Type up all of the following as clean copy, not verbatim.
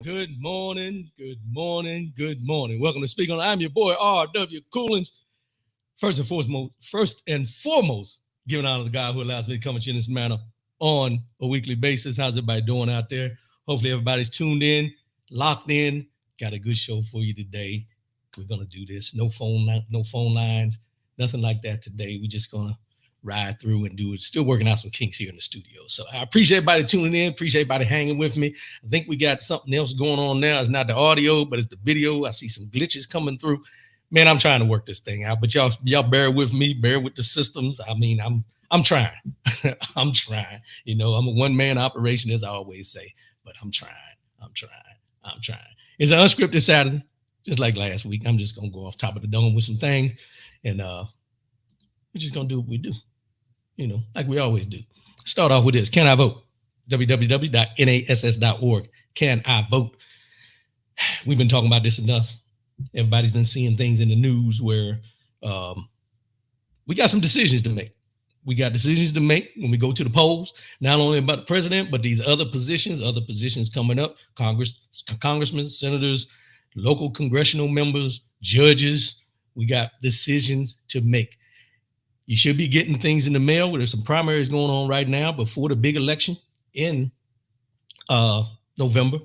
Good morning, good morning, good morning. Welcome to Speak On. I'm your boy R.W. Coolins. First and foremost, giving honor to the God who allows me to come at you in this manner on a weekly basis. How's everybody doing out there? Hopefully everybody's tuned in, locked in. Got a good show for you today. We're gonna do this. No phone lines, nothing like that today. We're just gonna ride through and do it. Still working out some kinks here in the studio. So I appreciate everybody tuning in. Appreciate everybody hanging with me. I think we got something else going on now. It's not the audio, but it's the video. I see some glitches coming through. Man, I'm trying to work this thing out, but y'all bear with me, bear with the systems. I mean, I'm trying. I'm trying. You know, I'm a one-man operation, as I always say, but I'm trying. I'm trying. I'm trying. It's an unscripted Saturday, just like last week. I'm just gonna go off top of the dome with some things, and we're just gonna do what we do, you know, like we always do. Start off with this. Can I vote? www.nass.org. Can I vote? We've been talking about this enough. Everybody's been seeing things in the news where we got some decisions to make. We got decisions to make when we go to the polls, not only about the president, but these other positions coming up, congressmen, senators, local congressional members, judges. We got decisions to make. You should be getting things in the mail. There's some primaries going on right now before the big election in November,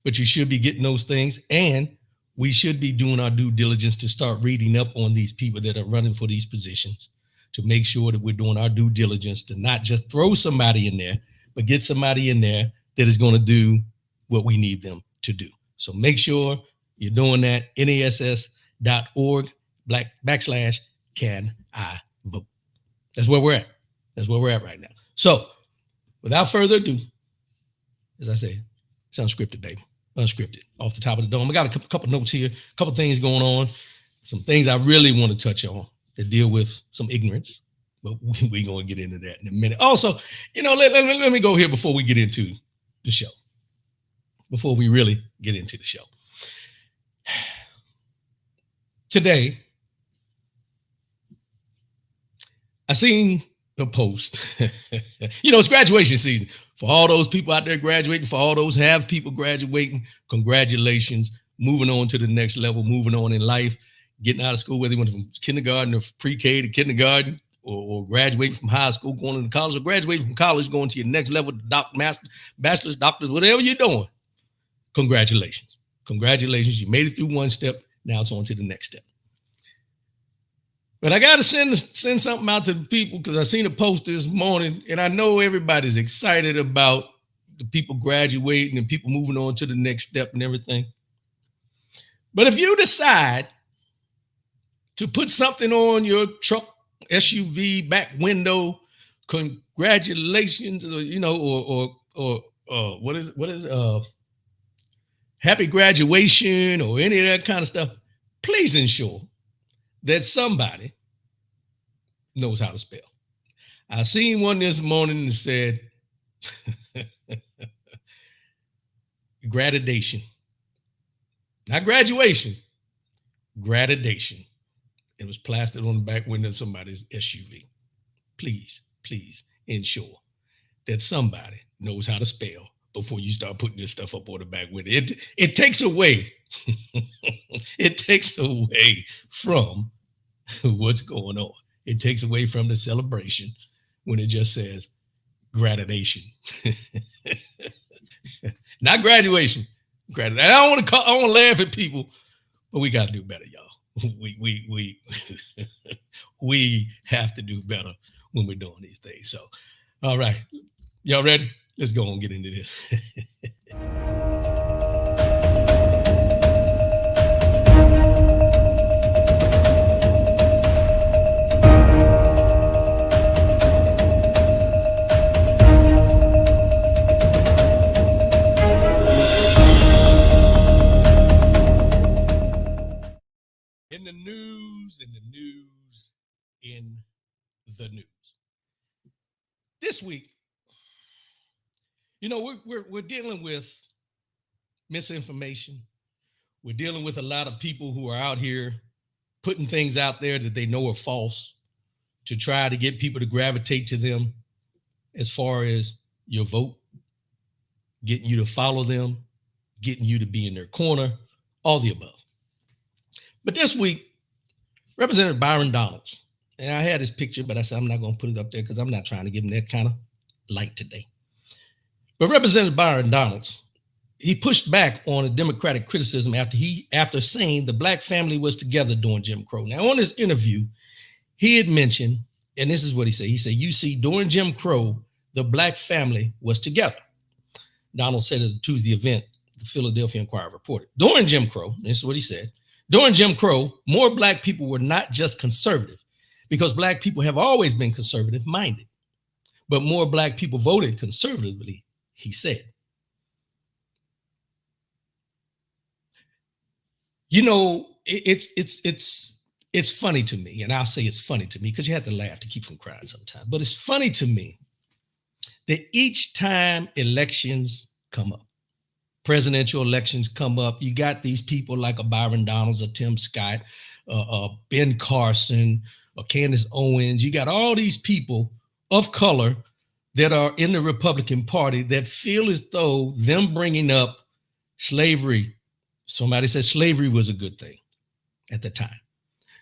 but you should be getting those things. And we should be doing our due diligence to start reading up on these people that are running for these positions, to make sure that we're doing our due diligence to not just throw somebody in there, but get somebody in there that is going to do what we need them to do. So make sure you're doing that. nass.org /can I vote. That's where we're at. That's where we're at right now. So without further ado, as I say, it's unscripted, baby. Unscripted, off the top of the dome. I got a couple notes here, a couple things going on, some things I really want to touch on that deal with some ignorance, but we're going to get into that in a minute. Also, you know, let me go here before we get into the show, before we really get into the show. Today, I seen a post. You know, it's graduation season. For all those people out there graduating, for all those people graduating, congratulations. Moving on to the next level, moving on in life, getting out of school, whether you went from kindergarten or pre-K to kindergarten, or graduating from high school, going into college, or graduating from college, going to your next level, bachelor's, doctors, whatever you're doing. Congratulations. Congratulations. You made it through one step. Now it's on to the next step. But I got to send something out to the people, because I seen a post this morning, and I know everybody's excited about the people graduating and people moving on to the next step and everything. But if you decide to put something on your truck, SUV, back window, congratulations, or, you know, or what is happy graduation, or any of that kind of stuff, please ensure that somebody knows how to spell. I seen one this morning that said gradation, not graduation, gradation. It was plastered on the back window of somebody's SUV. Please ensure that somebody knows how to spell before you start putting this stuff up on the back window. It takes away, it takes away from what's going on. It takes away from the celebration when it just says gradation. Not graduation. I don't want to laugh at people, but we got to do better, y'all. We have to do better when we're doing these things. So, all right, y'all ready? Let's go and get into this. In the news. This week, you know, we're dealing with misinformation. We're dealing with a lot of people who are out here putting things out there that they know are false to try to get people to gravitate to them as far as your vote, getting you to follow them, getting you to be in their corner, all the above. But this week, Representative Byron Donalds, and I had his picture, but I said I'm not going to put it up there because I'm not trying to give him that kind of light today. But Representative Byron Donalds, he pushed back on a Democratic criticism after saying the black family was together during Jim Crow. Now, on this interview, he had mentioned, and this is what he said. He said, you see, during Jim Crow, the black family was together. Donald said at a Tuesday event, the Philadelphia Inquirer reported. During Jim Crow, this is what he said, during Jim Crow, more black people were not just conservative, because black people have always been conservative-minded, but more black people voted conservatively, he said. You know, it's funny to me, and I'll say it's funny to me because you have to laugh to keep from crying sometimes. But it's funny to me that each time elections come up, presidential elections come up, you got these people like a Byron Donalds, a Tim Scott, Ben Carson, or Candace Owens. You got all these people of color that are in the Republican Party that feel as though them bringing up slavery, somebody said slavery was a good thing at the time.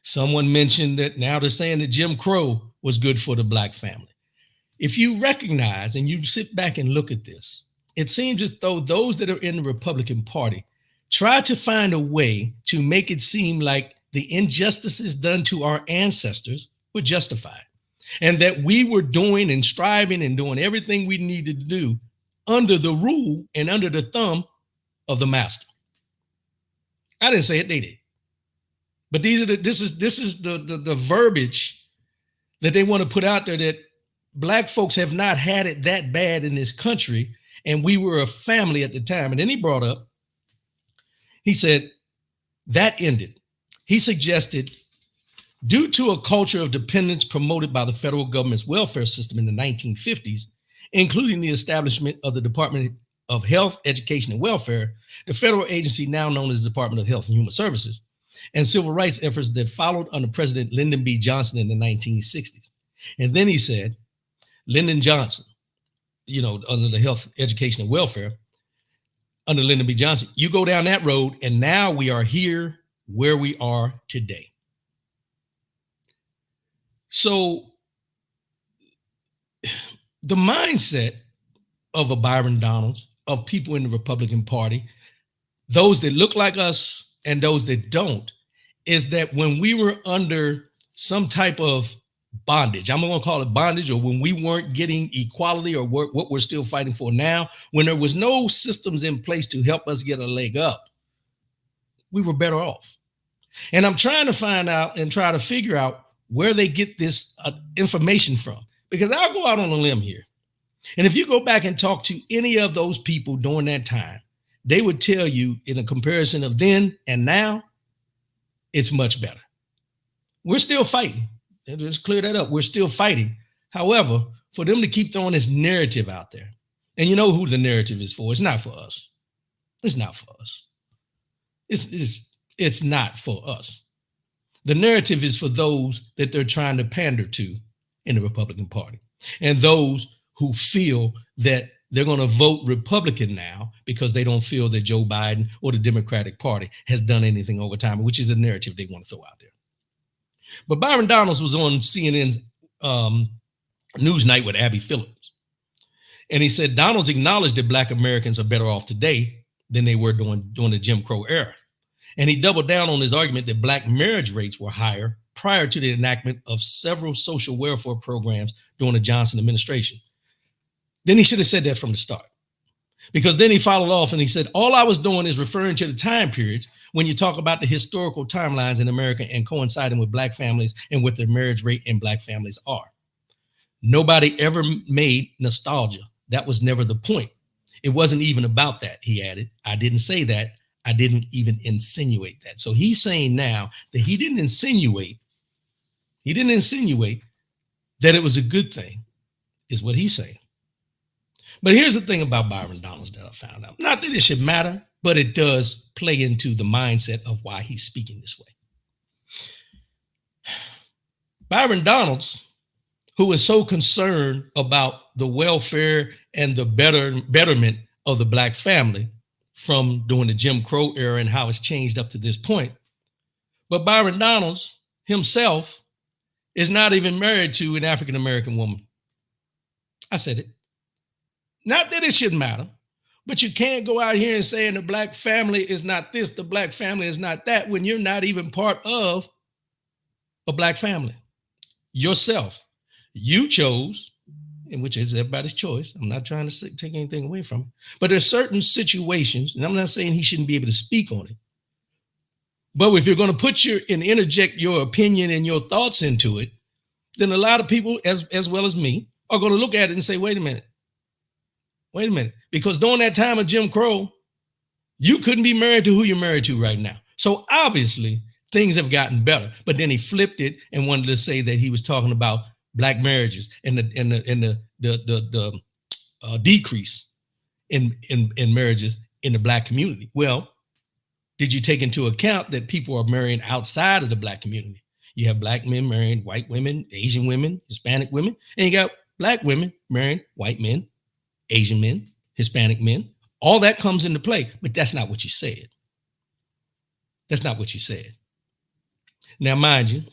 Someone mentioned that now they're saying that Jim Crow was good for the black family. If you recognize and you sit back and look at this, it seems as though those that are in the Republican Party try to find a way to make it seem like the injustices done to our ancestors were justified, and that we were doing and striving and doing everything we needed to do under the rule and under the thumb of the master. I didn't say it, they did. But this is the verbiage that they want to put out there, that black folks have not had it that bad in this country, and we were a family at the time. And then he brought up, he said, that ended. He suggested, due to a culture of dependence promoted by the federal government's welfare system in the 1950s, including the establishment of the Department of Health, Education, and Welfare, the federal agency now known as the Department of Health and Human Services, and civil rights efforts that followed under President Lyndon B. Johnson in the 1960s. And then he said, Lyndon Johnson, you know, under the Health, Education, and Welfare, under Lyndon B. Johnson, you go down that road, and now we are here where we are today. So the mindset of a Byron Donalds, of people in the Republican Party, those that look like us and those that don't, is that when we were under some type of bondage, I'm going to call it bondage, or when we weren't getting equality, or what we're still fighting for now, when there was no systems in place to help us get a leg up, we were better off. And I'm trying to find out and try to figure out where they get this information from, because I'll go out on a limb here. And if you go back and talk to any of those people during that time, they would tell you, in a comparison of then and now, it's much better. We're still fighting. Let's clear that up. We're still fighting. However, for them to keep throwing this narrative out there, and you know who the narrative is for. It's not for us. It's not for us. It's not for us. The narrative is for those that they're trying to pander to in the Republican Party, and those who feel that they're going to vote Republican now because they don't feel that Joe Biden or the Democratic Party has done anything over time, which is a narrative they want to throw out there. But Byron Donalds was on CNN's Newsnight with Abby Phillips. And he said Donalds acknowledged that Black Americans are better off today than they were during the Jim Crow era. And he doubled down on his argument that Black marriage rates were higher prior to the enactment of several social welfare programs during the Johnson administration. Then he should have said that from the start, because then he followed off and he said, all I was doing is referring to the time periods when you talk about the historical timelines in America and coinciding with Black families and what the marriage rate in Black families are. Nobody ever made nostalgia. That was never the point. It wasn't even about that, he added. I didn't say that. I didn't even insinuate that. So he's saying now that he didn't insinuate that it was a good thing, is what he's saying. But here's the thing about Byron Donalds that I found out. Not that it should matter, but it does play into the mindset of why he's speaking this way. Byron Donalds, who is so concerned about the welfare and the betterment of the Black family, from during the Jim Crow era and how it's changed up to this point. But Byron Donalds himself is not even married to an African-American woman. I said it. Not that it shouldn't matter, but you can't go out here and saying the black family is not this, the black family is not that, when you're not even part of a black family yourself. You chose, and which is everybody's choice. I'm not trying to take anything away from it, but there's certain situations, and I'm not saying he shouldn't be able to speak on it, but if you're going to put and interject your opinion and your thoughts into it, then a lot of people, as well as me, are going to look at it and say, wait a minute, because during that time of Jim Crow, you couldn't be married to who you're married to right now. So obviously things have gotten better, but then he flipped it and wanted to say that he was talking about black marriages and the decrease in marriages in the black community. Well, did you take into account that people are marrying outside of the black community? You have black men marrying white women, Asian women, Hispanic women, and you got black women marrying white men, Asian men, Hispanic men. All that comes into play, but that's not what you said. That's not what you said. Now, mind you,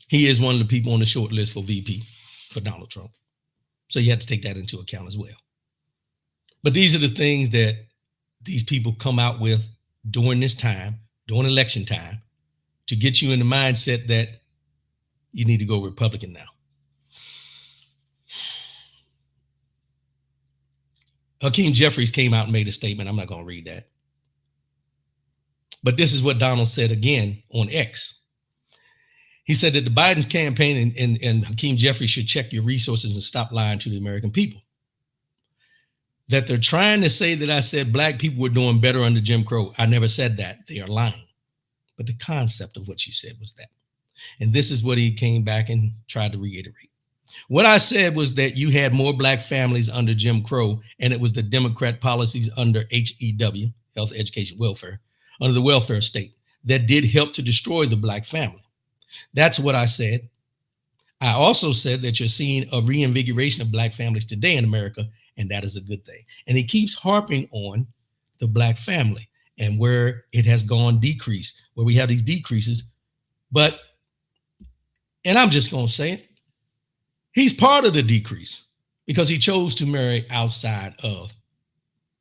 he is one of the people on the short list for VP for Donald Trump. So you have to take that into account as well. But these are the things that these people come out with during this time, during election time, to get you in the mindset that you need to go Republican now. Hakeem Jeffries came out and made a statement. I'm not going to read that. But this is what Donald said again on X. He said that the Biden's campaign and Hakeem Jeffries should check your resources and stop lying to the American people. That they're trying to say that I said black people were doing better under Jim Crow. I never said that. They are lying. But the concept of what you said was that. And this is what he came back and tried to reiterate. What I said was that you had more black families under Jim Crow, and it was the Democrat policies under HEW, Health, Education, Welfare, under the welfare state, that did help to destroy the black family. That's what I said. I also said that you're seeing a reinvigoration of black families today in America, and that is a good thing. And he keeps harping on the black family and where it has gone decrease, where we have these decreases. But, and I'm just going to say it, he's part of the decrease because he chose to marry outside of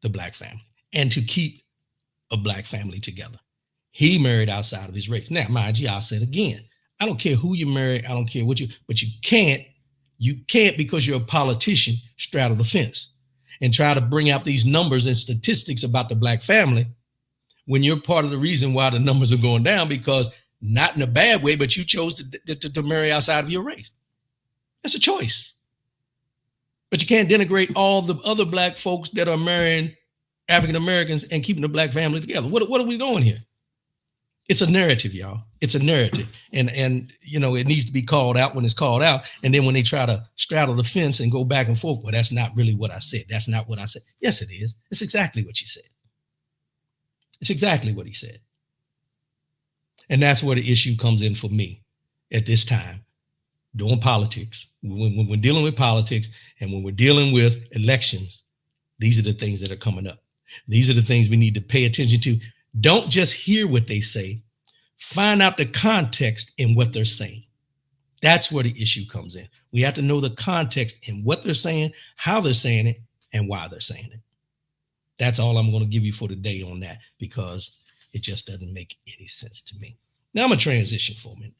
the black family and to keep a black family together. He married outside of his race. Now, mind you, I'll say it again. I don't care who you marry. I don't care what but you can't because you're a politician straddle the fence and try to bring out these numbers and statistics about the black family when you're part of the reason why the numbers are going down, because not in a bad way, but you chose to marry outside of your race. That's a choice. But you can't denigrate all the other black folks that are marrying African Americans and keeping the black family together. What are we doing here? It's a narrative, y'all. It's a narrative. And you know, it needs to be called out when it's called out. And then when they try to straddle the fence and go back and forth, well, that's not really what I said. That's not what I said. Yes, it is. It's exactly what you said. It's exactly what he said. And that's where the issue comes in for me at this time, doing politics. When we're dealing with politics and when we're dealing with elections, these are the things that are coming up. These are the things we need to pay attention to. Don't just hear what they say. Find out the context in what they're saying. That's where the issue comes in. We have to know the context in what they're saying, how they're saying it, and why they're saying it. That's all I'm going to give you for today on that, because it just doesn't make any sense to me. Now I'm going to transition for a minute.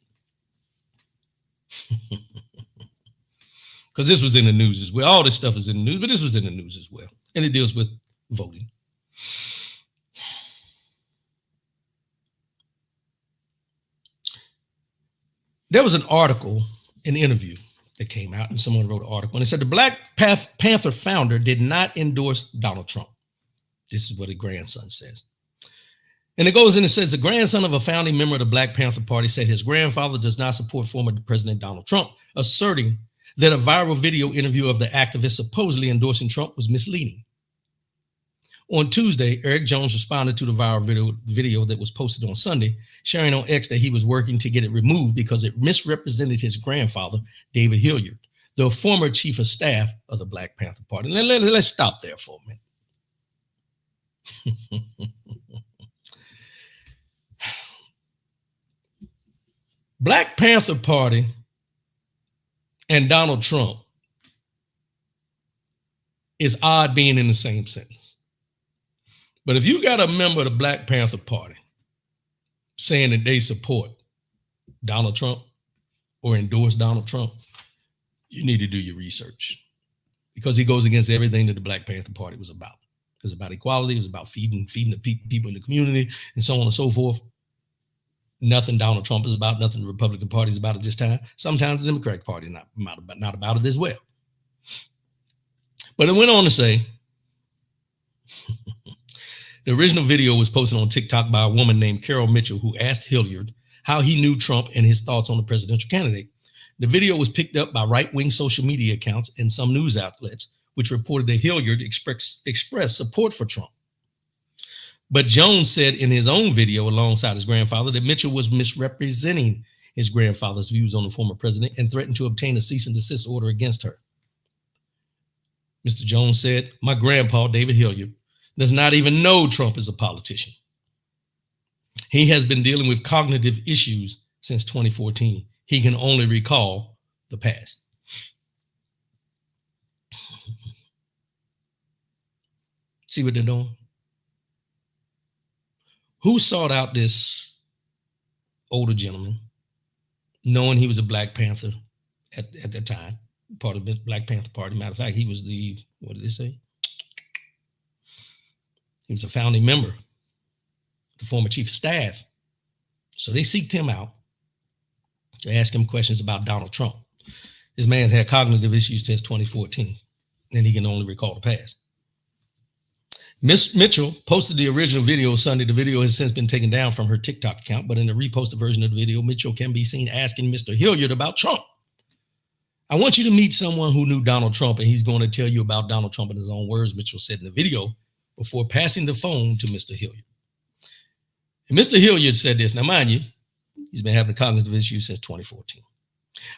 Because this was in the news as well. All this stuff is in the news, but this was in the news as well. And it deals with voting. There was an article, an interview that came out, and someone wrote an article, and it said the Black Panther founder did not endorse Donald Trump. This is what a grandson says. And it goes in and says the grandson of a founding member of the Black Panther Party said his grandfather does not support former President Donald Trump, asserting that a viral video interview of the activist supposedly endorsing Trump was misleading. On Tuesday, Eric Jones responded to the viral video that was posted on Sunday, sharing on X that he was working to get it removed because it misrepresented his grandfather, David Hilliard, the former chief of staff of the Black Panther Party. Let's stop there for a minute. Black Panther Party and Donald Trump is odd being in the same sentence. But if you got a member of the Black Panther Party saying that they support Donald Trump or endorse Donald Trump, you need to do your research, because he goes against everything that the Black Panther Party was about. It was about equality. It was about feeding the people in the community and so on and so forth. Nothing Donald Trump is about, nothing the Republican Party is about at this time. Sometimes the Democratic Party is not about it as well. But it went on to say, the original video was posted on TikTok by a woman named Carol Mitchell, who asked Hilliard how he knew Trump and his thoughts on the presidential candidate. The video was picked up by right-wing social media accounts and some news outlets, which reported that Hilliard expressed support for Trump. But Jones said in his own video alongside his grandfather that Mitchell was misrepresenting his grandfather's views on the former president and threatened to obtain a cease and desist order against her. Mr. Jones said, "My grandpa, David Hilliard, does not even know Trump is a politician. He has been dealing with cognitive issues since 2014. He can only recall the past." See what they're doing? Who sought out this older gentleman, knowing he was a Black Panther at that time, part of the Black Panther Party? Matter of fact, he was what did they say? He was a founding member, the former chief of staff. So they seeked him out to ask him questions about Donald Trump. This man's had cognitive issues since 2014, and he can only recall the past. Miss Mitchell posted the original video Sunday. The video has since been taken down from her TikTok account, but in the reposted version of the video, Mitchell can be seen asking Mr. Hilliard about Trump. "I want you to meet someone who knew Donald Trump, and he's going to tell you about Donald Trump in his own words," Mitchell said in the video before passing the phone to Mr. Hilliard. And Mr. Hilliard said this. Now, mind you, he's been having cognitive issues since 2014.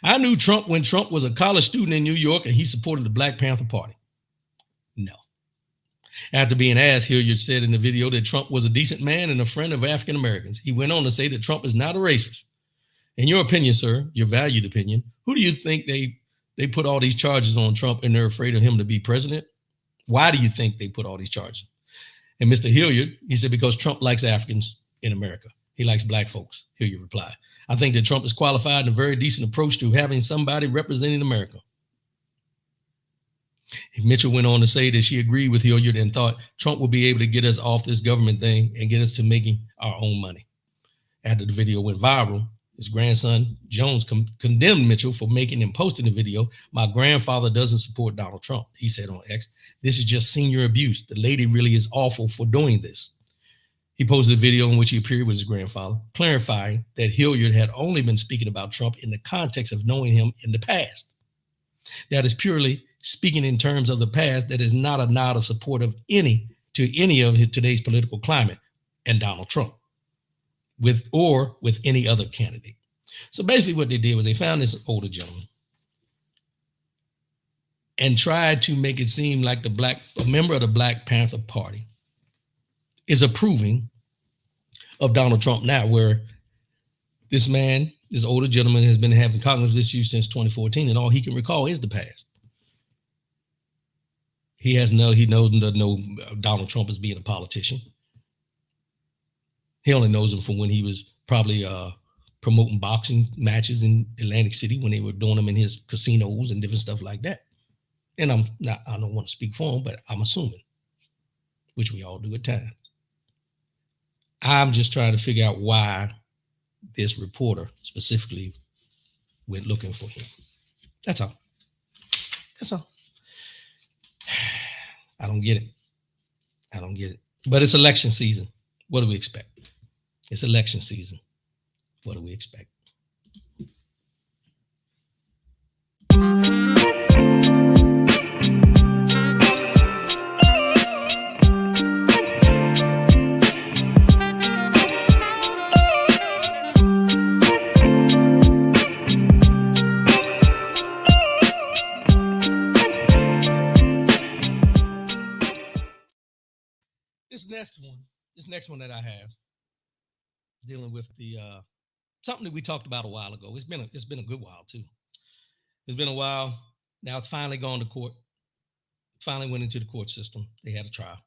"I knew Trump when Trump was a college student in New York and he supported the Black Panther Party." No. After being asked, Hilliard said in the video that Trump was a decent man and a friend of African Americans. He went on to say that Trump is not a racist. "In your opinion, sir, your valued opinion, who do you think they put all these charges on Trump and they're afraid of him to be president? Why do you think they put all these charges?" And Mr. Hilliard, he said, "Because Trump likes Africans in America. He likes Black folks," Hilliard replied. "I think that Trump is qualified and a very decent approach to having somebody representing America." Mitchell went on to say that she agreed with Hilliard and thought Trump will be able to get us off this government thing and get us to making our own money. After the video went viral, his grandson, Jones, condemned Mitchell for making and posting the video. "My grandfather doesn't support Donald Trump," he said on X. "This is just senior abuse. The lady really is awful for doing this." He posted a video in which he appeared with his grandfather, clarifying that Hilliard had only been speaking about Trump in the context of knowing him in the past. That is purely speaking in terms of the past. That is not a nod of support to any of today's political climate and Donald Trump with any other candidate. So basically what they did was they found this older gentleman and tried to make it seem like a member of the Black Panther Party is approving of Donald Trump now, where this older gentleman has been having cognitive issues since 2014, and all he can recall is the past. He knows Donald Trump as being a politician. He only knows him from when he was probably promoting boxing matches in Atlantic City when they were doing them in his casinos and different stuff like that. And I don't want to speak for him, but I'm assuming, which we all do at times. I'm just trying to figure out why this reporter specifically went looking for him. That's all. I don't get it. But it's election season. What do we expect? It's election season. What do we expect? this next one that I have, dealing with the something that we talked about a while ago. It's been a good while too. It's been a while. Now it's finally gone to court. Finally went into the court system. They had a trial.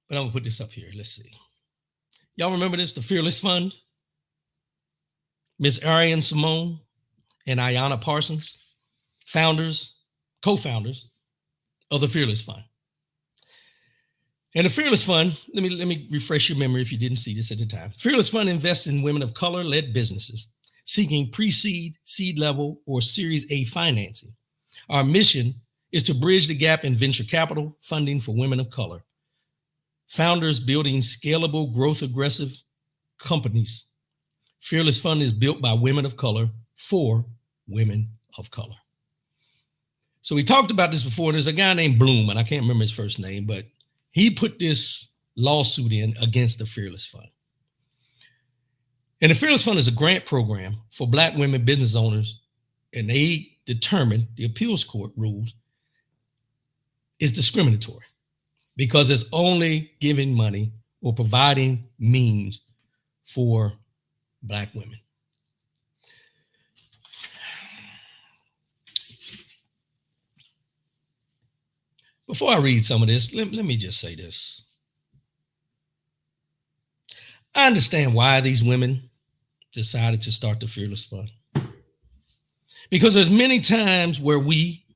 But I'm gonna put this up here. Let's see. Y'all remember this? The Fearless Fund. Miss Arian Simone and Ayanna Parsons, co-founders of the Fearless Fund. And the Fearless Fund, let me refresh your memory if you didn't see this at the time. Fearless Fund invests in women of color-led businesses seeking pre-seed, seed level, or Series A financing. Our mission is to bridge the gap in venture capital funding for women of color. Founders building scalable, growth-aggressive companies. Fearless Fund is built by women of color for women of color. So we talked about this before. There's a guy named Bloom, and I can't remember his first name, but he put this lawsuit in against the Fearless Fund. And the Fearless Fund is a grant program for Black women business owners, and they determined the appeals court rules is discriminatory because it's only giving money or providing means for Black women. Before I read some of this, let me just say this. I understand why these women decided to start the Fearless Fund. Because there's many times where we,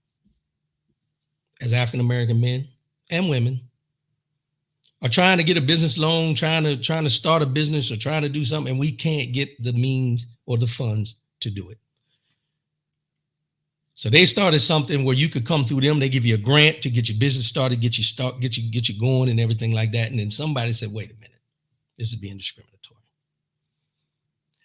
as African-American men and women, are trying to get a business loan, trying to start a business or trying to do something, and we can't get the means or the funds to do it. So they started something where you could come through them. They give you a grant to get your business started, get you going and everything like that. And then somebody said, wait a minute, this is being discriminatory.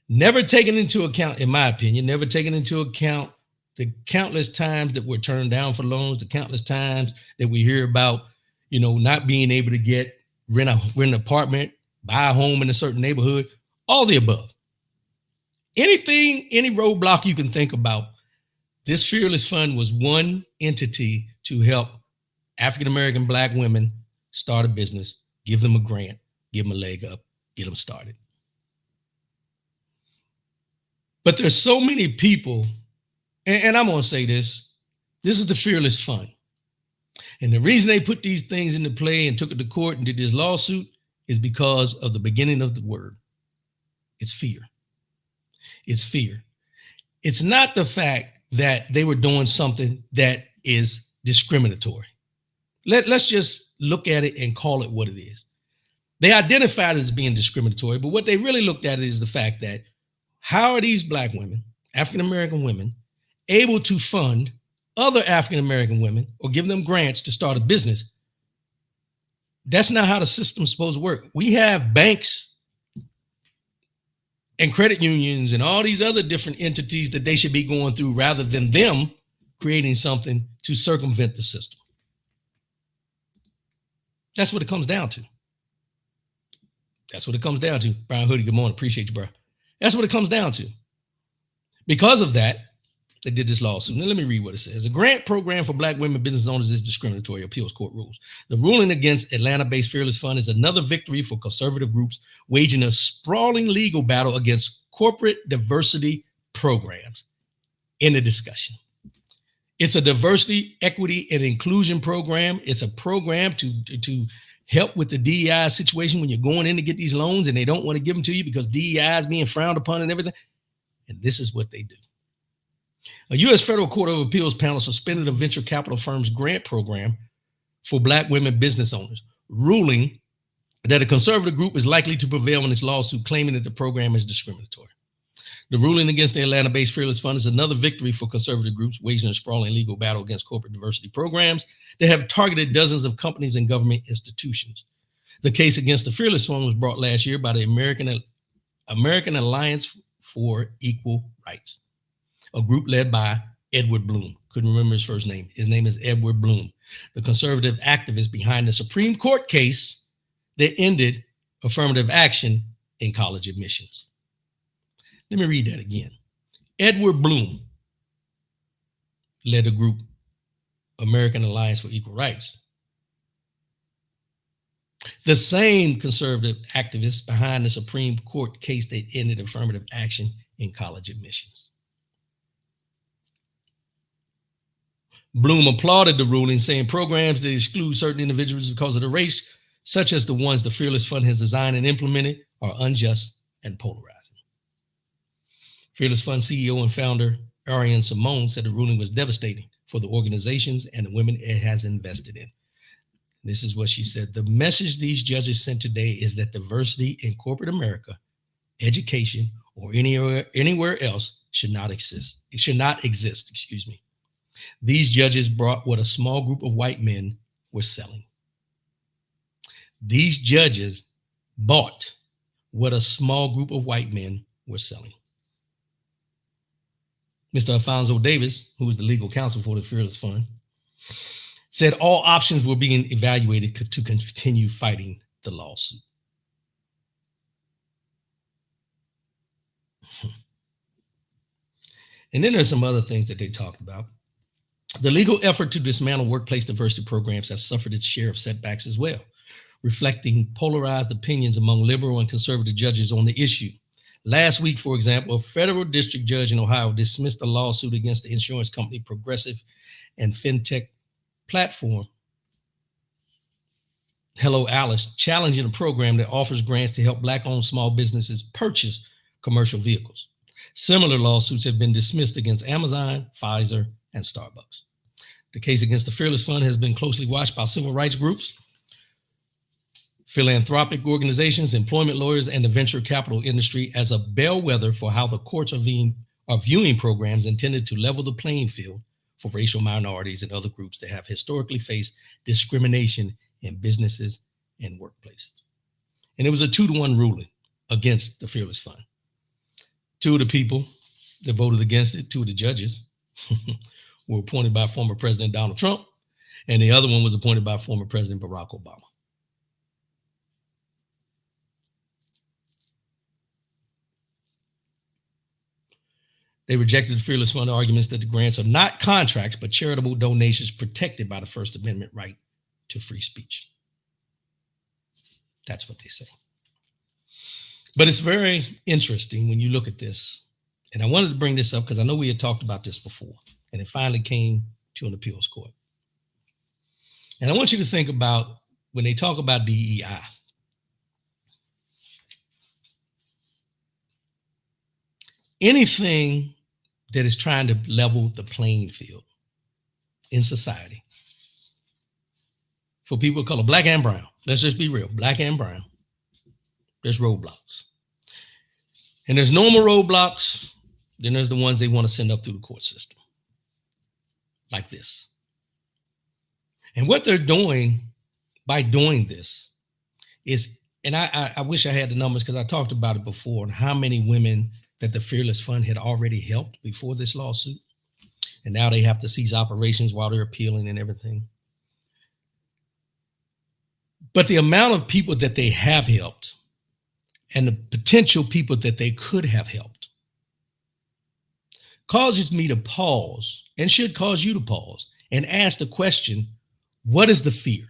Never taken into account, in my opinion, never taken into account the countless times that we're turned down for loans, the countless times that we hear about, not being able to rent an apartment, buy a home in a certain neighborhood, all the above. Anything, any roadblock you can think about, this Fearless Fund was one entity to help African-American Black women start a business, give them a grant, give them a leg up, get them started. But there's so many people, and I'm going to say this is the Fearless Fund. And the reason they put these things into play and took it to court and did this lawsuit is because of the beginning of the word. It's fear. It's fear. It's not the fact that they were doing something that is discriminatory. Let's just look at it and call it what it is. They identified it as being discriminatory, but what they really looked at is the fact that how are these Black women, African-American women, able to fund other African-American women or give them grants to start a business? That's not how the system's supposed to work. We have banks and credit unions and all these other different entities that they should be going through rather than them creating something to circumvent the system. That's what it comes down to. That's what it comes down to. Brian Hoodie, good morning. Appreciate you, bro. That's what it comes down to. Because of that, they did this lawsuit. Now, let me read what it says. A grant program for Black women business owners is discriminatory, appeals court rules. The ruling against Atlanta-based Fearless Fund is another victory for conservative groups waging a sprawling legal battle against corporate diversity programs. In the discussion. It's a diversity, equity, and inclusion program. It's a program to help with the DEI situation when you're going in to get these loans and they don't want to give them to you because DEI is being frowned upon and everything. And this is what they do. A U.S. Federal Court of Appeals panel suspended a venture capital firm's grant program for Black women business owners, ruling that a conservative group is likely to prevail in this lawsuit, claiming that the program is discriminatory. The ruling against the Atlanta-based Fearless Fund is another victory for conservative groups waging a sprawling legal battle against corporate diversity programs that have targeted dozens of companies and government institutions. The case against the Fearless Fund was brought last year by the American Alliance for Equal Rights, a group led by Edward Bloom. Couldn't remember his first name. His name is Edward Bloom, the conservative activist behind the Supreme Court case that ended affirmative action in college admissions. Let me read that again. Edward Bloom led the group American Alliance for Equal Rights. The same conservative activists behind the Supreme Court case that ended affirmative action in college admissions. Bloom applauded the ruling, saying programs that exclude certain individuals because of their race, such as the ones the Fearless Fund has designed and implemented, are unjust and polarizing. Fearless Fund CEO and founder Ariane Simone said the ruling was devastating for the organizations and the women it has invested in. This is what she said. The message these judges sent today is that diversity in corporate America, education, or anywhere else should not exist. It should not exist, excuse me. These judges brought what a small group of white men were selling. These judges bought what a small group of white men were selling. Mr. Alfonso Davis, who is the legal counsel for the Fearless Fund, said all options were being evaluated to continue fighting the lawsuit. And then there's some other things that they talked about. The legal effort to dismantle workplace diversity programs has suffered its share of setbacks as well, reflecting polarized opinions among liberal and conservative judges on the issue. Last week, for example, a federal district judge in Ohio dismissed a lawsuit against the insurance company Progressive and fintech platform Hello Alice, challenging a program that offers grants to help Black-owned small businesses purchase commercial vehicles. Similar lawsuits have been dismissed against Amazon, Pfizer, and Starbucks. The case against the Fearless Fund has been closely watched by civil rights groups, philanthropic organizations, employment lawyers, and the venture capital industry as a bellwether for how the courts are viewing programs intended to level the playing field for racial minorities and other groups that have historically faced discrimination in businesses and workplaces. And it was a 2-1 ruling against the Fearless Fund. 2 of the people that voted against it, 2 of the judges, were appointed by former President Donald Trump, and the other one was appointed by former President Barack Obama. They rejected the Fearless Fund arguments that the grants are not contracts, but charitable donations protected by the First Amendment right to free speech. That's what they say. But it's very interesting when you look at this. And I wanted to bring this up because I know we had talked about this before, and it finally came to an appeals court. And I want you to think about when they talk about DEI. Anything that is trying to level the playing field in society for people of color, Black and brown, let's just be real, Black and brown, there's roadblocks. And there's normal roadblocks, then there's the ones they want to send up through the court system, like this. And what they're doing by doing this is, and I wish I had the numbers because I talked about it before, and how many women that the Fearless Fund had already helped before this lawsuit. And now they have to cease operations while they're appealing and everything. But the amount of people that they have helped and the potential people that they could have helped causes me to pause, and should cause you to pause and ask the question, what is the fear?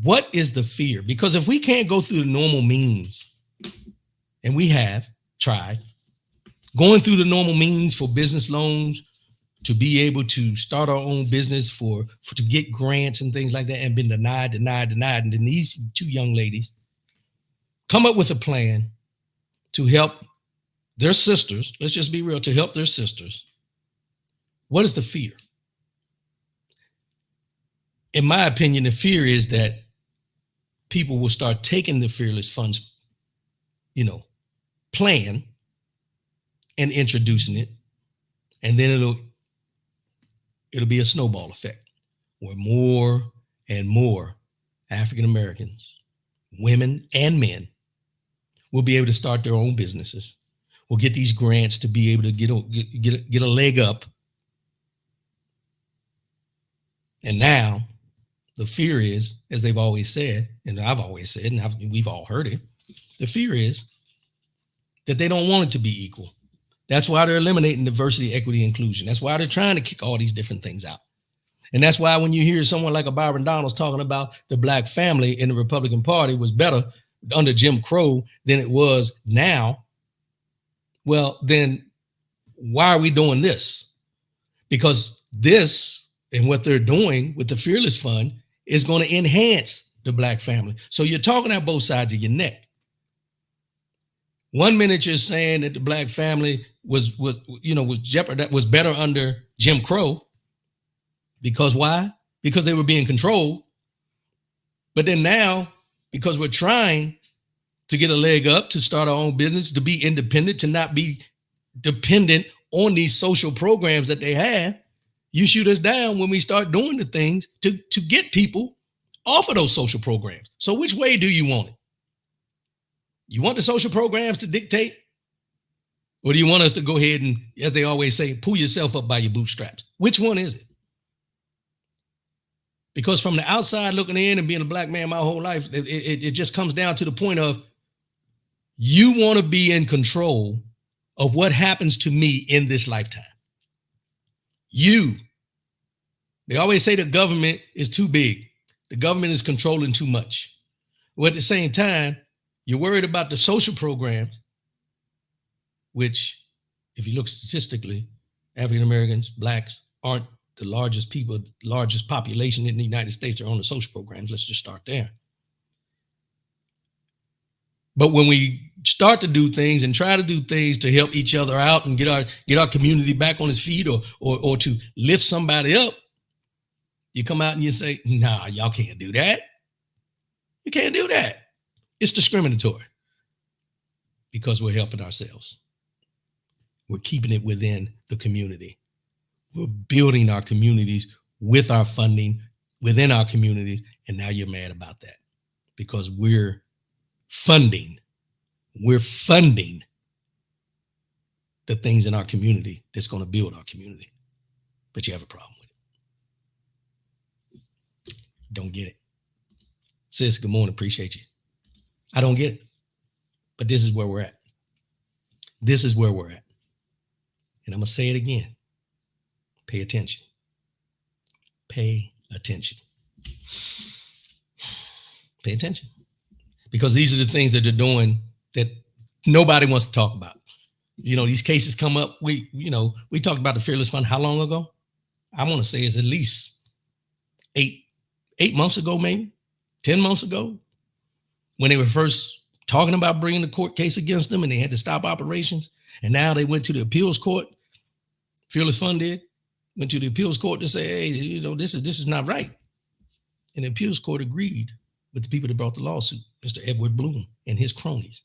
What is the fear? Because if we can't go through the normal means, and we have tried going through the normal means for business loans, to be able to start our own business, for to get grants and things like that, and been denied. And then these 2 young ladies come up with a plan to help their sisters. Let's just be real, to help their sisters. What is the fear? In my opinion, the fear is that people will start taking the Fearless Fund's, plan and introducing it. And then it'll be a snowball effect where more and more African Americans, women and men, will be able to start their own businesses, will get these grants to be able to get a leg up. And now the fear is, as they've always said, and I've always said, and we've all heard it, the fear is that they don't want it to be equal. That's why they're eliminating diversity, equity, inclusion. That's why they're trying to kick all these different things out. And that's why when you hear someone like a Byron Donalds talking about the black family in the Republican Party was better under Jim Crow than it was now, well, then why are we doing this? Because this and what they're doing with the Fearless Fund is going to enhance the black family. So you're talking out both sides of your neck. One minute you're saying that the black family was jeopardized, was better under Jim Crow. Because why? Because they were being controlled. But then now, because we're trying to get a leg up, to start our own business, to be independent, to not be dependent on these social programs that they have, you shoot us down when we start doing the things to get people off of those social programs. So which way do you want it? You want the social programs to dictate? Or do you want us to go ahead and, as they always say, pull yourself up by your bootstraps? Which one is it? Because from the outside looking in and being a black man my whole life, it just comes down to the point of you want to be in control of what happens to me in this lifetime. They always say the government is too big. The government is controlling too much. Well, at the same time, you're worried about the social programs, which, if you look statistically, African Americans, blacks aren't the largest population in the United States are on the social programs. Let's just start there. But when we start to do things and try to do things to help each other out and get our community back on its feet or to lift somebody up, you come out and you say, nah, y'all can't do that. You can't do that. It's discriminatory because we're helping ourselves. We're keeping it within the community. We're building our communities with our funding within our communities. And now you're mad about that because we're funding the things in our community that's going to build our community. But you have a problem with it. Don't get it. Sis, good morning. Appreciate you. I don't get it. But this is where we're at. This is where we're at. And I'm going to say it again. Pay attention. Pay attention. Pay attention. Because these are the things that they're doing that nobody wants to talk about. You know, these cases come up. We talked about the Fearless Fund how long ago? I want to say it's at least eight months ago, maybe 10 months ago, when they were first talking about bringing the court case against them and they had to stop operations. And now they went to the appeals court. Fearless Fund went to the appeals court to say, hey, this is not right. And the appeals court agreed with the people that brought the lawsuit, Mr. Edward Bloom and his cronies.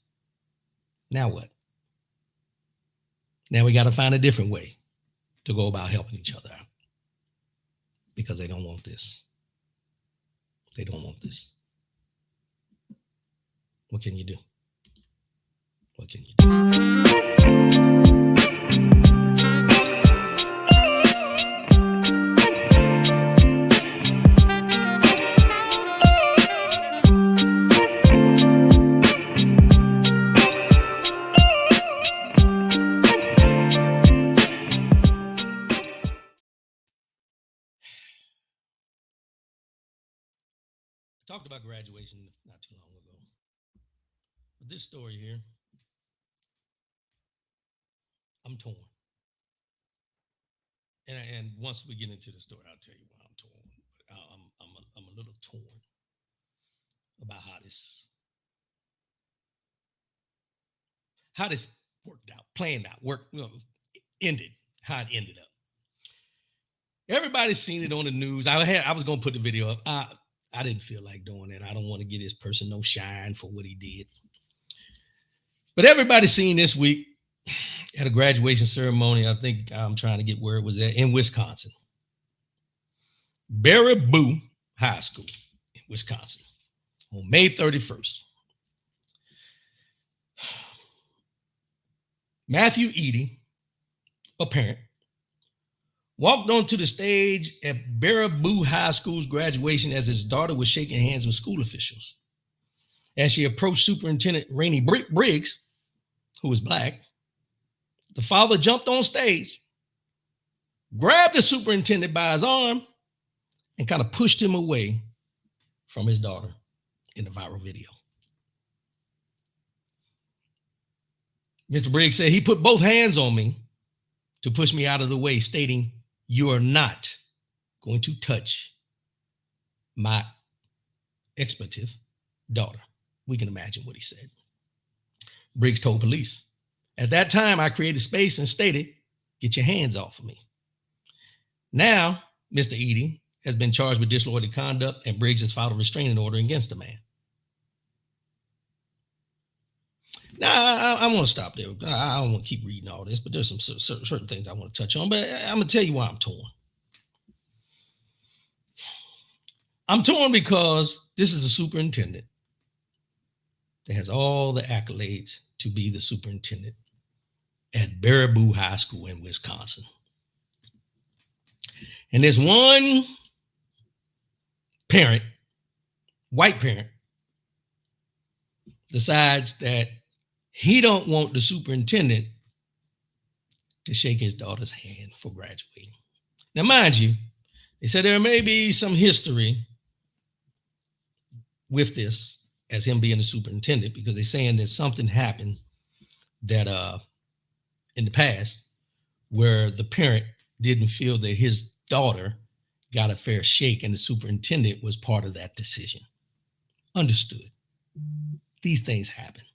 Now what? Now we got to find a different way to go about helping each other out because they don't want this. They don't want this. What can you do? What can you do? Talked about graduation not too long ago. But this story here, I'm torn. And once we get into the story, I'll tell you why I'm torn. But I'm a little torn about how this worked out, planned out, ended, how it ended up. Everybody's seen it on the news. I was going to put the video up. I didn't feel like doing it. I don't want to give this person no shine for what he did. But everybody's seen this week at a graduation ceremony. I think I'm trying to get where it was at in Wisconsin. Baraboo High School in Wisconsin on May 31st. Matthew Eady, a parent, walked onto the stage at Baraboo High School's graduation as his daughter was shaking hands with school officials. As she approached Superintendent Rainey Briggs, who was black, the father jumped on stage, grabbed the superintendent by his arm, and kind of pushed him away from his daughter in the viral video. Mr. Briggs said he put both hands on me to push me out of the way, stating, "You are not going to touch my expletive daughter." We can imagine what he said. Briggs told police, "At that time, I created space and stated, 'Get your hands off of me.' Now, Mr. Edie has been charged with disorderly conduct, and Briggs has filed a restraining order against the man." Now, I want to stop there. I don't want to keep reading all this, but there's some certain things I want to touch on. But I'm going to tell you why I'm torn. I'm torn because this is a superintendent that has all the accolades to be the superintendent at Baraboo High School in Wisconsin. And there's one parent, white parent, decides that he don't want the superintendent to shake his daughter's hand for graduating. Now, mind you, they said there may be some history with this as him being the superintendent, because they're saying that something happened that in the past where the parent didn't feel that his daughter got a fair shake, and the superintendent was part of that decision. Understood. These things happen.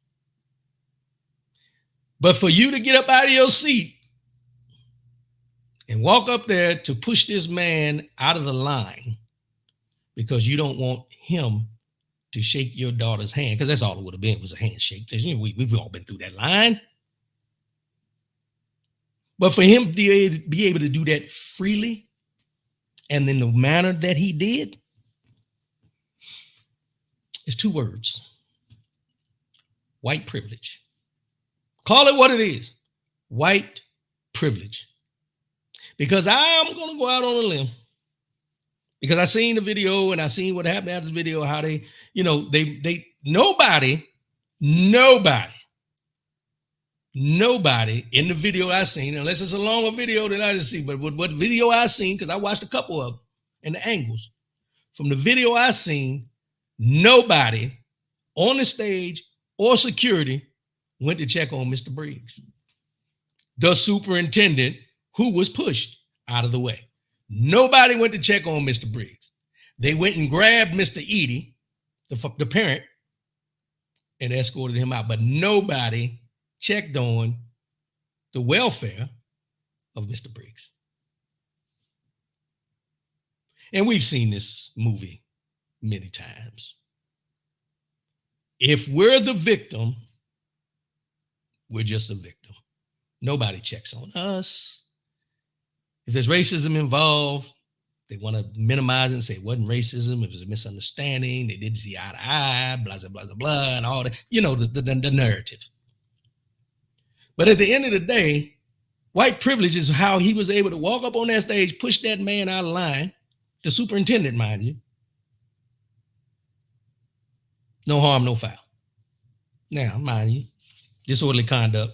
But for you to get up out of your seat and walk up there to push this man out of the line because you don't want him to shake your daughter's hand, because that's all it would have been, was a handshake. We've all been through that line. But for him to be able to do that freely and in the manner that he did, it's two words: white privilege. Call it what it is, white privilege. Because I'm going to go out on a limb, because I seen the video and I seen what happened after the video, how they nobody in the video I seen, unless it's a longer video that I didn't see, but what video I seen, because I watched a couple of them and the angles from the video I seen, nobody on the stage or security went to check on Mr. Briggs, the superintendent who was pushed out of the way. Nobody went to check on Mr. Briggs. They went and grabbed Mr. Edie, the parent, and escorted him out. But nobody checked on the welfare of Mr. Briggs. And we've seen this movie many times. If we're the victim, we're just a victim. Nobody checks on us. If there's racism involved, they want to minimize it and say it wasn't racism. If it was a misunderstanding, they didn't see eye to eye, blah, blah, blah, blah, blah, and all that. The narrative. But at the end of the day, white privilege is how he was able to walk up on that stage, push that man out of line, the superintendent, mind you. No harm, no foul. Now, mind you, disorderly conduct.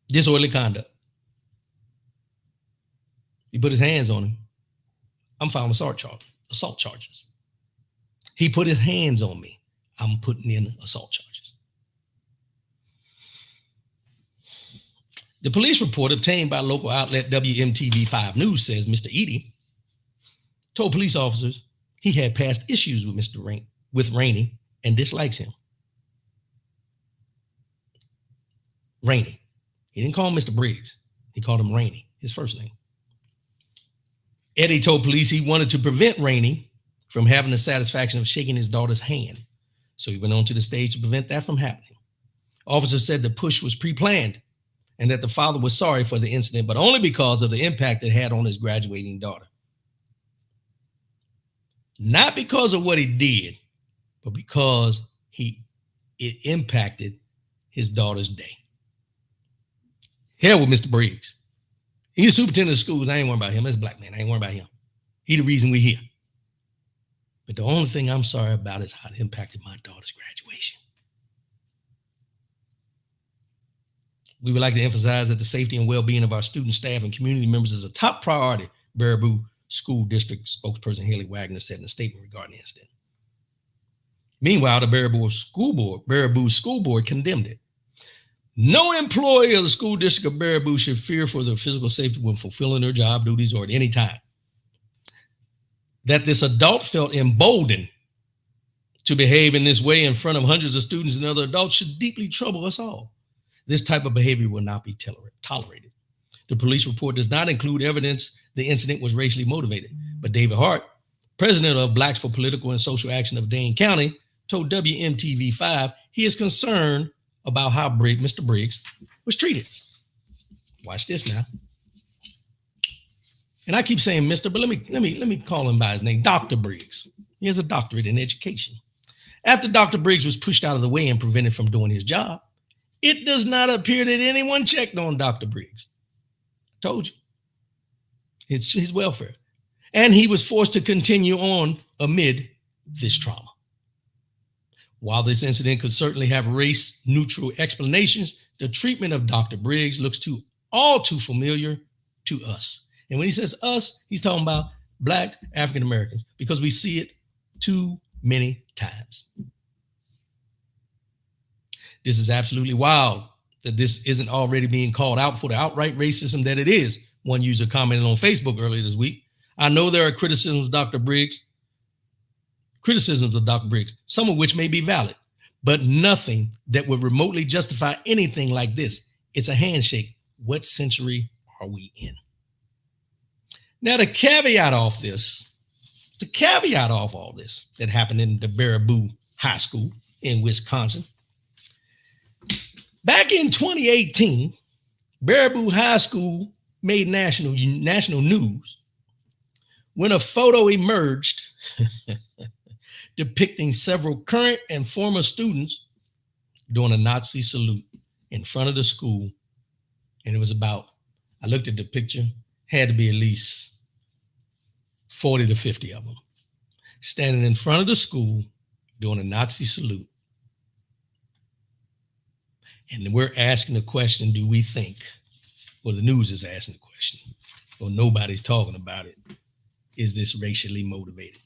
Disorderly conduct. He put his hands on him. I'm filing assault charges. He put his hands on me. I'm putting in assault charges. The police report obtained by local outlet WMTV5 News says Mr. Edie told police officers he had past issues with Rainey and dislikes him. Rainey. He didn't call him Mr. Briggs. He called him Rainey, his first name. Eddie told police he wanted to prevent Rainey from having the satisfaction of shaking his daughter's hand. So he went onto the stage to prevent that from happening. Officers said the push was pre-planned and that the father was sorry for the incident, but only because of the impact it had on his graduating daughter. Not because of what he did, but because it impacted his daughter's day. Hell with Mr. Briggs. He's the superintendent of schools. I ain't worried about him. That's a black man. I ain't worried about him. He the reason we're here. But the only thing I'm sorry about is how it impacted my daughter's graduation. We would like to emphasize that the safety and well-being of our student, staff, and community members is a top priority Baraboo School District spokesperson Haley Wagner said in a statement regarding the incident. Meanwhile, the Baraboo School Board condemned it. No employee of the school district of Baraboo should fear for their physical safety when fulfilling their job duties or at any time. That this adult felt emboldened to behave in this way in front of hundreds of students and other adults should deeply trouble us all. This type of behavior will not be tolerated. The police report does not include evidence the incident was racially motivated, but David Hart, president of Blacks for Political and Social Action of Dane County, told WMTV5 he is concerned about how Mr. Briggs was treated. Watch this now. And I keep saying Mr., but let me call him by his name, Dr. Briggs. He has a doctorate in education. After Dr. Briggs was pushed out of the way and prevented from doing his job, it does not appear that anyone checked on Dr. Briggs. I told you. It's his welfare. And he was forced to continue on amid this trauma. While this incident could certainly have race-neutral explanations, the treatment of Dr. Briggs looks all too familiar to us. And when he says us, he's talking about Black African Americans, because we see it too many times. This is absolutely wild that this isn't already being called out for the outright racism that it is. One user commented on Facebook earlier this week. I know there are criticisms of Dr. Briggs, some of which may be valid, but nothing that would remotely justify anything like this. It's a handshake. What century are we in? Now, the caveat off all this that happened in the Baraboo High School in Wisconsin. Back in 2018, Baraboo High School made national news when a photo emerged depicting several current and former students doing a Nazi salute in front of the school. And it was I looked at the picture, had to be at least 40 to 50 of them standing in front of the school doing a Nazi salute. And we're asking the question, do we think, well, the news is asking the question, or nobody's talking about it, is this racially motivated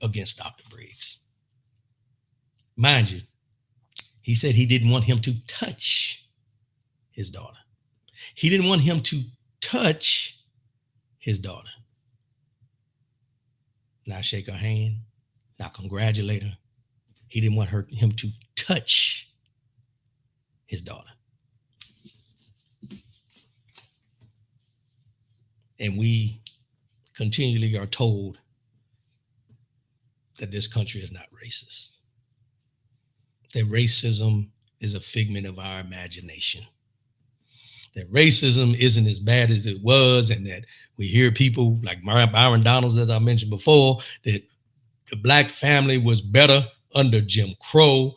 against Dr. Briggs? Mind you, he said he didn't want him to touch his daughter. He didn't want him to touch his daughter. Not shake her hand, not congratulate her. He didn't want him to touch his daughter. And we continually are told that this country is not racist, that racism is a figment of our imagination, that racism isn't as bad as it was, and that we hear people like Byron Donalds, as I mentioned before, that the Black family was better under Jim Crow,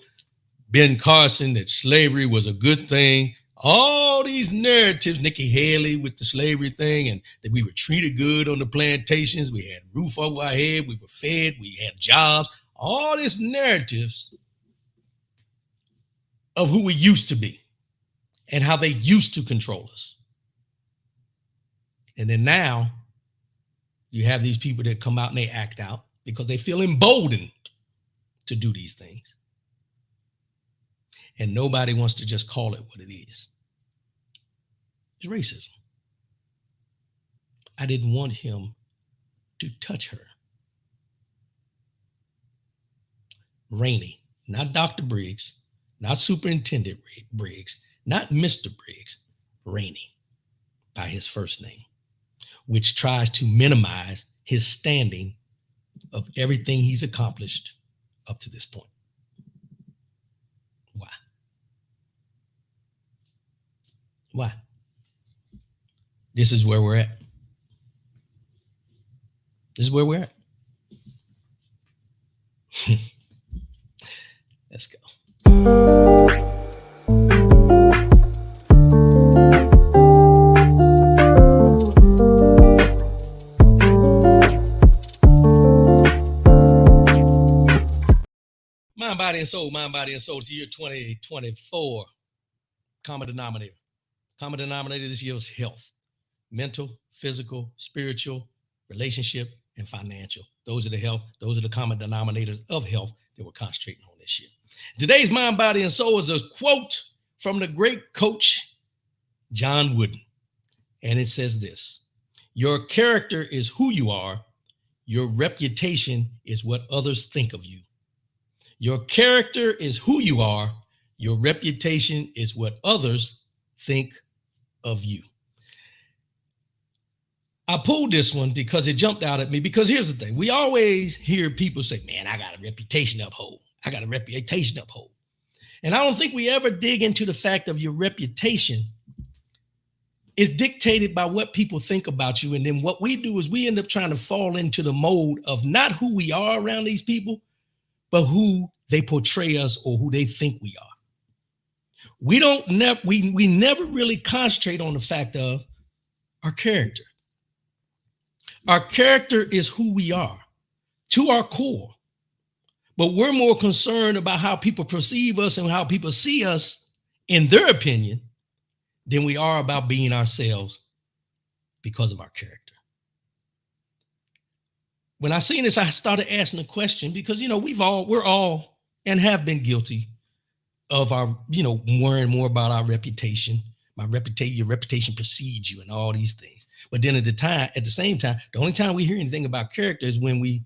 Ben Carson, that slavery was a good thing. All these narratives, Nikki Haley with the slavery thing, and that we were treated good on the plantations, we had a roof over our head, we were fed, we had jobs, all these narratives of who we used to be and how they used to control us. And then now you have these people that come out and they act out because they feel emboldened to do these things. And nobody wants to just call it what it is. It's racism. I didn't want him to touch her. Rainey, not Dr. Briggs, not Superintendent Briggs, not Mr. Briggs, Rainey, by his first name, which tries to minimize his standing of everything he's accomplished up to this point. Why? Why? This is where we're at. This is where we're at. Let's go. Mind, body, and soul. Mind, body, and soul. It's the year 2024. Common denominator. Common denominator this year is health. mental, physical, spiritual, relationship, and financial. Those are the health. Those are the common denominators of health that we're concentrating on this year. Today's Mind, Body, and Soul is a quote from the great coach, John Wooden. And it says this: your character is who you are. Your reputation is what others think of you. Your character is who you are. Your reputation is what others think of you. I pulled this one because it jumped out at me, because here's the thing. We always hear people say, man, I got a reputation to uphold. I got a reputation to uphold. And I don't think we ever dig into the fact of your reputation is dictated by what people think about you. And then what we do is we end up trying to fall into the mold of not who we are around these people, but who they portray us or who they think we are. We never really concentrate on the fact of our character. Our character is who we are to our core, but we're more concerned about how people perceive us and how people see us in their opinion than we are about being ourselves because of our character. When I seen this, I started asking the question because, we're all and have been guilty of our, worrying more about our reputation. Your reputation precedes you and all these things. But then at the same time, the only time we hear anything about character is when we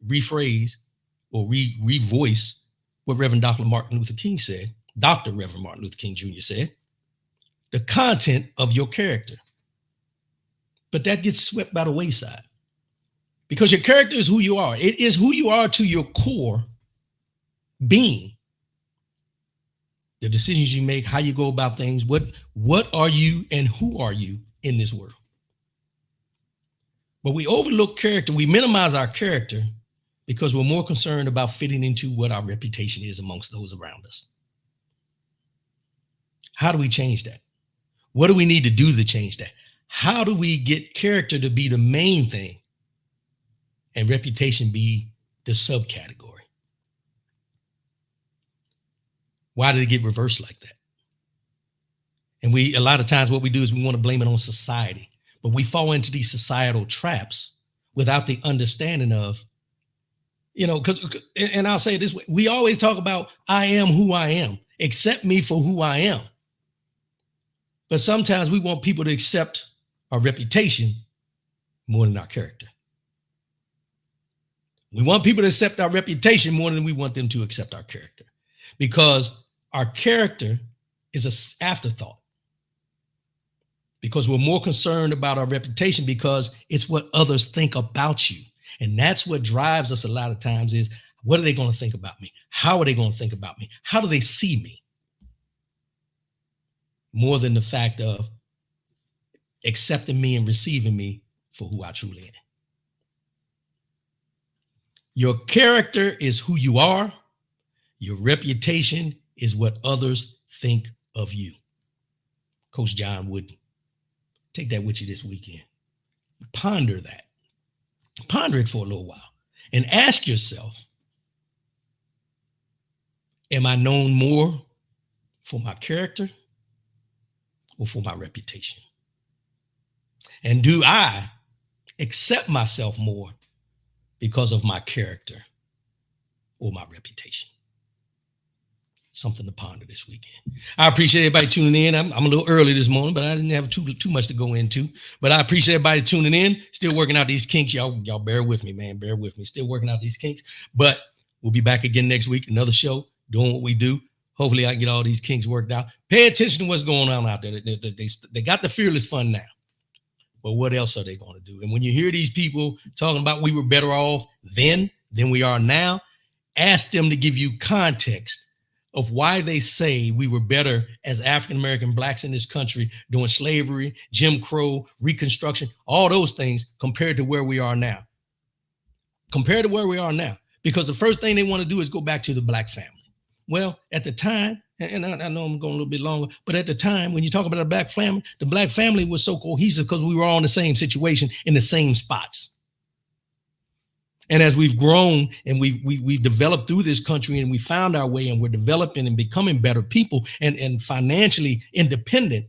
rephrase or revoice what Reverend Dr. Martin Luther King said. Dr. Reverend Martin Luther King Jr. said, the content of your character. But that gets swept by the wayside because your character is who you are. It is who you are to your core being. The decisions you make, how you go about things, what are you and who are you in this world? But we overlook character. We minimize our character because we're more concerned about fitting into what our reputation is amongst those around us. How do we change that? What do we need to do to change that? How do we get character to be the main thing and reputation be the subcategory? Why did it get reversed like that? And a lot of times what we do is we want to blame it on society, but we fall into these societal traps without the understanding of, and I'll say it this way, we always talk about, I am who I am, accept me for who I am. But sometimes we want people to accept our reputation more than our character. We want people to accept our reputation more than we want them to accept our character, because our character is an afterthought, because we're more concerned about our reputation because it's what others think about you. And that's what drives us a lot of times is, what are they going to think about me? How are they going to think about me? How do they see me? More than the fact of accepting me and receiving me for who I truly am. Your character is who you are. Your reputation is what others think of you. Coach John Wooden. Take that with you this weekend. Ponder that. Ponder it for a little while and ask yourself, am I known more for my character or for my reputation? And do I accept myself more because of my character or my reputation? Something to ponder this weekend. I appreciate everybody tuning in. I'm a little early this morning, but I didn't have too much to go into. But I appreciate everybody tuning in. Still working out these kinks. Y'all bear with me, man. Bear with me. Still working out these kinks. But we'll be back again next week. Another show, doing what we do. Hopefully I can get all these kinks worked out. Pay attention to what's going on out there. They got the Fearless Fund now. But what else are they going to do? And when you hear these people talking about we were better off then than we are now, ask them to give you context of why they say we were better as African-American blacks in this country during slavery, Jim Crow, Reconstruction, all those things compared to where we are now. Compared to where we are now. Because the first thing they want to do is go back to the black family. Well, at the time, and I know I'm going a little bit longer, but at the time, when you talk about the black family was so cohesive because we were all in the same situation, in the same spots. And as we've grown and we've developed through this country and we found our way and we're developing and becoming better people and financially independent,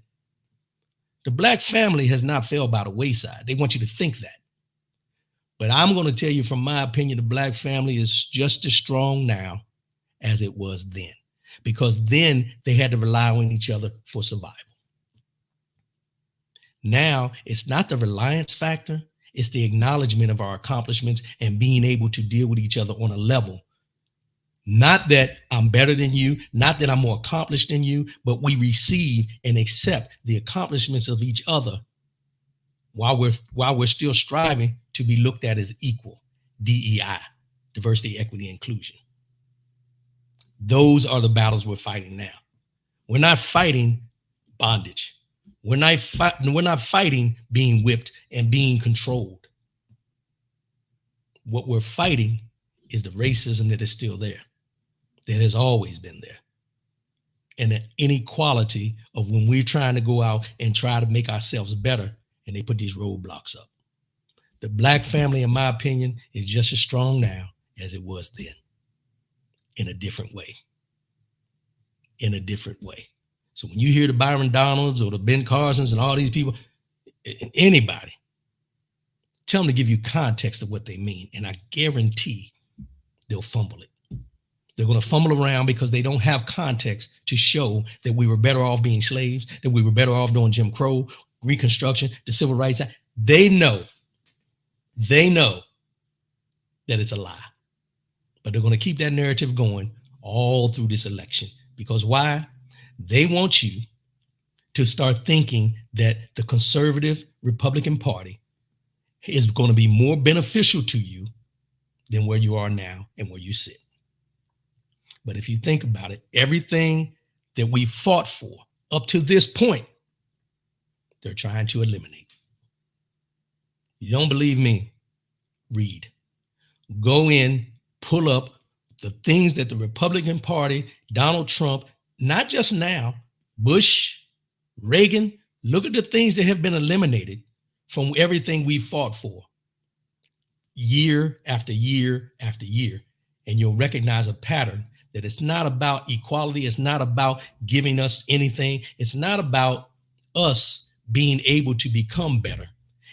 The black family has not fell by the wayside. They want you to think that. But I'm going to tell you, from my opinion, the black family is just as strong now as it was then, because then they had to rely on each other for survival. Now it's not the reliance factor, it's the acknowledgement of our accomplishments and being able to deal with each other on a level. Not that I'm better than you, not that I'm more accomplished than you, but we receive and accept the accomplishments of each other while we're still striving to be looked at as equal. DEI, diversity, equity, inclusion. Those are the battles we're fighting now. We're not fighting bondage. We're not fighting being whipped and being controlled. What we're fighting is the racism that is still there, that has always been there. And the inequality of when we're trying to go out and try to make ourselves better, and they put these roadblocks up. The black family, in my opinion, is just as strong now as it was then, in a different way. In a different way. So when you hear the Byron Donalds or the Ben Carsons and all these people, anybody, tell them to give you context of what they mean. And I guarantee they'll fumble it. They're going to fumble around because they don't have context to show that we were better off being slaves, that we were better off doing Jim Crow, Reconstruction, the Civil Rights Act. They know that it's a lie. But they're going to keep that narrative going all through this election. Because why? They want you to start thinking that the conservative Republican Party is going to be more beneficial to you than where you are now and where you sit. But if you think about it, everything that we fought for up to this point, they're trying to eliminate. You don't believe me? Read. Go in, pull up the things that the Republican Party, Donald Trump, not just now, Bush, Reagan, look at the things that have been eliminated from everything we fought for year after year after year. And you'll recognize a pattern that it's not about equality. It's not about giving us anything. It's not about us being able to become better.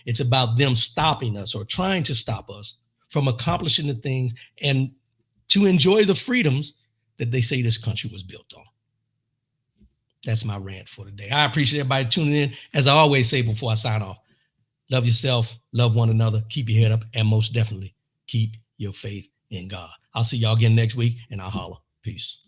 It's about them stopping us or trying to stop us from accomplishing the things and to enjoy the freedoms that they say this country was built on. That's my rant for today. I appreciate everybody tuning in. As I always say before I sign off, love yourself, love one another, keep your head up, and most definitely keep your faith in God. I'll see y'all again next week, and I'll holler. Peace.